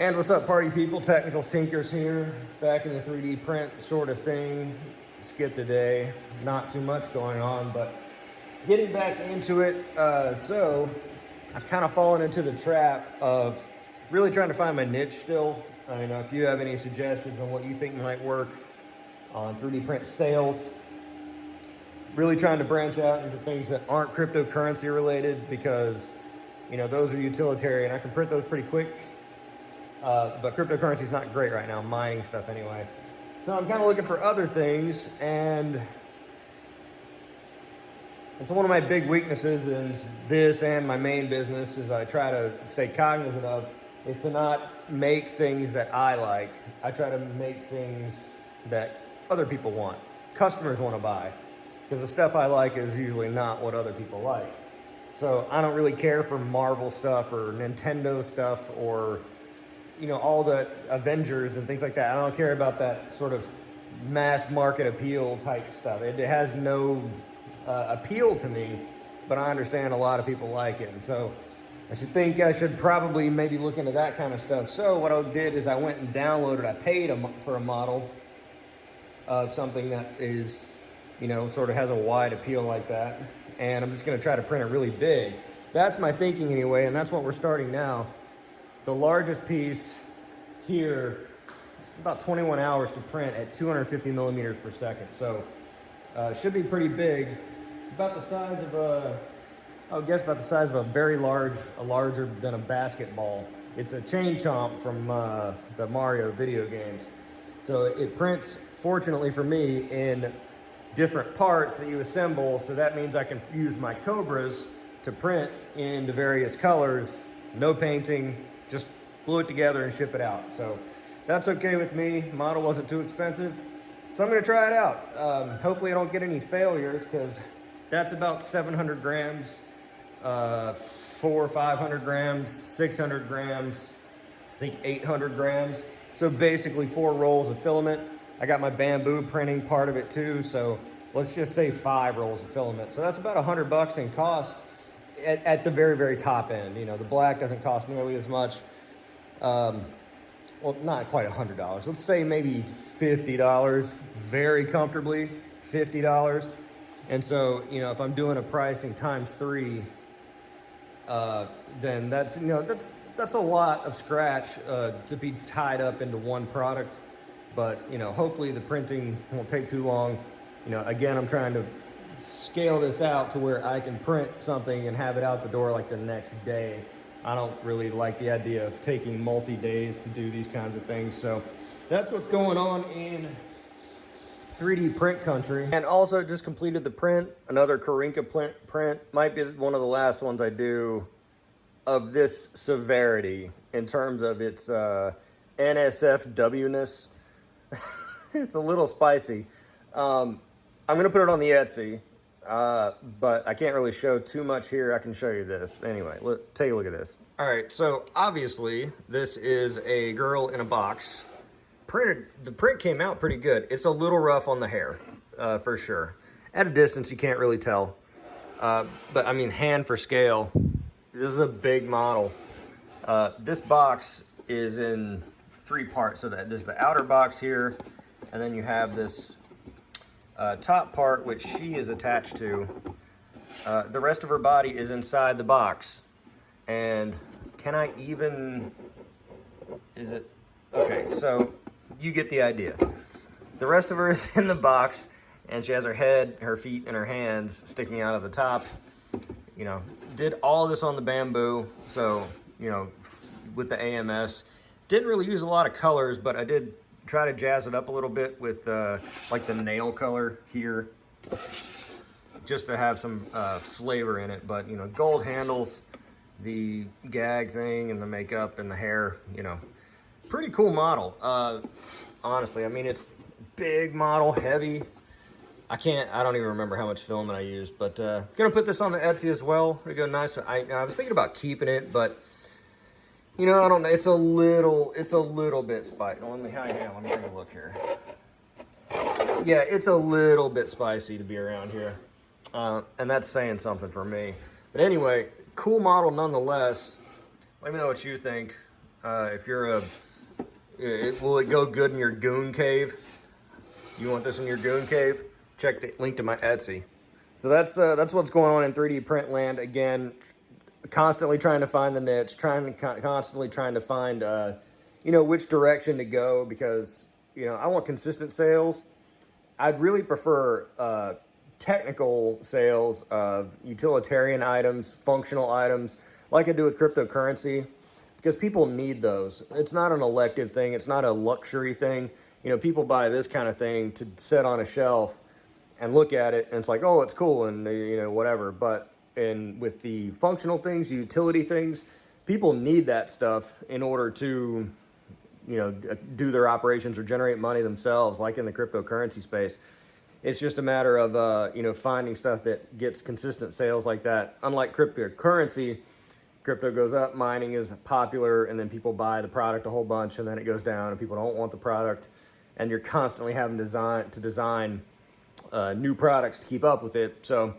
And what's up, party people? Technicals Tinkers here, back in the 3D print sort of thing. Skip the day, not too much going on, but getting back into it. So I've kind of fallen into the trap of really trying to find my niche still. I know if you have any suggestions on what you think might work on 3D print sales, really trying to branch out into things that aren't cryptocurrency related, because you know those are utilitarian. I can print those pretty quick. But cryptocurrency is not great right now, mining stuff anyway. So I'm kind of looking for other things, and so one of my big weaknesses in this and my main business is I try to stay cognizant of is to not make things that I like. I try to make things that other people want, customers want to buy, because the stuff I like is usually not what other people like. So I don't really care for Marvel stuff or Nintendo stuff or you know, all the Avengers and things like that. I don't care about that sort of mass market appeal type stuff. It has no appeal to me, but I understand a lot of people like it. And so I should probably maybe look into that kind of stuff. So what I did is I went and downloaded, I paid for a model of something that is, you know, sort of has a wide appeal like that. And I'm just gonna try to print it really big. That's my thinking anyway, and that's what we're starting now. The largest piece here is about 21 hours to print at 250 millimeters per second. So it should be pretty big. It's about the size of about the size of a very larger than a basketball. It's a chain chomp from the Mario video games. So it prints, fortunately for me, in different parts that you assemble. So that means I can use my Cobras to print in the various colors, no painting, just glue it together and ship it out. So that's okay with me. Model wasn't too expensive, so I'm gonna try it out. Hopefully I don't get any failures, because that's about 700 grams, 400 or 500 grams, 600 grams, I think 800 grams. So basically 4 rolls of filament. I got my bamboo printing part of it too, so let's just say 5 rolls of filament. So that's about $100 in cost. At the very, very top end. You know, the black doesn't cost nearly as much. Well, not quite $100. Let's say maybe $50, very comfortably $50. And so, you know, if I'm doing a pricing times 3, then that's, you know, that's a lot of scratch to be tied up into one product. But, you know, hopefully the printing won't take too long. You know, again, I'm trying to scale this out to where I can print something and have it out the door like the next day. I don't really like the idea of taking multi-days to do these kinds of things. So that's what's going on in 3D print country. And also just completed the print, another Karinka print. Might be one of the last ones I do of this severity in terms of its NSFW-ness. It's a little spicy. I'm gonna put it on the Etsy. But I can't really show too much here. I can show you this. Anyway, take a look at this. All right, so obviously this is a girl in a box. The print came out pretty good. It's a little rough on the hair, for sure. At a distance, you can't really tell. But I mean, hand for scale, this is a big model. This box is in 3 parts. So that there's the outer box here, and then you have this top part, which she is attached to. The rest of her body is inside the box. And can I even, is it, okay, so you get the idea. The rest of her is in the box, and she has her head, her feet, and her hands sticking out of the top. You know, did all this on the bamboo, so, you know, with the AMS. Didn't really use a lot of colors, but I did try to jazz it up a little bit with like the nail color here, just to have some flavor in it. But you know, gold handles, the gag thing, and the makeup and the hair, you know, pretty cool model. Honestly, I mean, it's big model, heavy. I don't even remember how much filament I used, but gonna put this on the Etsy as well. It'll go nice. I was thinking about keeping it, but you know, I don't know. It's a little bit spicy. Let me take a look here. Yeah, it's a little bit spicy to be around here. And that's saying something for me. But anyway, cool model nonetheless. Let me know what you think. If you're will it go good in your goon cave? You want this in your goon cave? Check the link to my Etsy. So that's what's going on in 3D print land. Again, constantly trying to find the niche, constantly trying to find, which direction to go, because, I want consistent sales. I'd really prefer technical sales of utilitarian items, functional items, like I do with cryptocurrency, because people need those. It's not an elective thing. It's not a luxury thing. People buy this kind of thing to sit on a shelf and look at it, and it's like, oh, it's cool, and whatever. But with the functional things, utility things, people need that stuff in order to, do their operations or generate money themselves, like in the cryptocurrency space. It's just a matter of, finding stuff that gets consistent sales like that. Unlike cryptocurrency, crypto goes up, mining is popular, and then people buy the product a whole bunch, and then it goes down, and people don't want the product, and you're constantly having to design new products to keep up with it. So,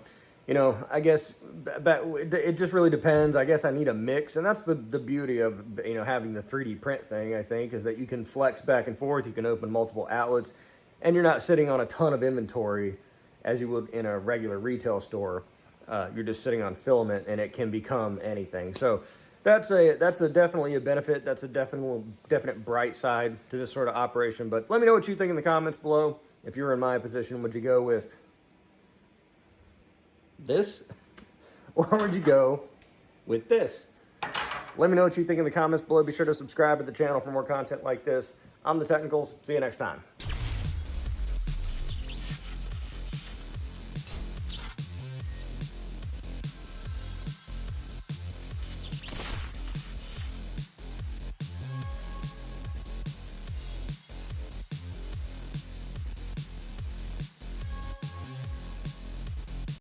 I guess it just really depends. I guess I need a mix, and that's the beauty of having the 3D print thing. I think is that you can flex back and forth. You can open multiple outlets, and you're not sitting on a ton of inventory as you would in a regular retail store. You're just sitting on filament, and it can become anything. So that's definitely a benefit. That's a definite bright side to this sort of operation. But let me know what you think in the comments below. If you were in my position, would you go with this, or would you go with this? Let me know what you think in the comments below. Be sure to subscribe to the channel for more content like this. I'm The Technicals. See you next time.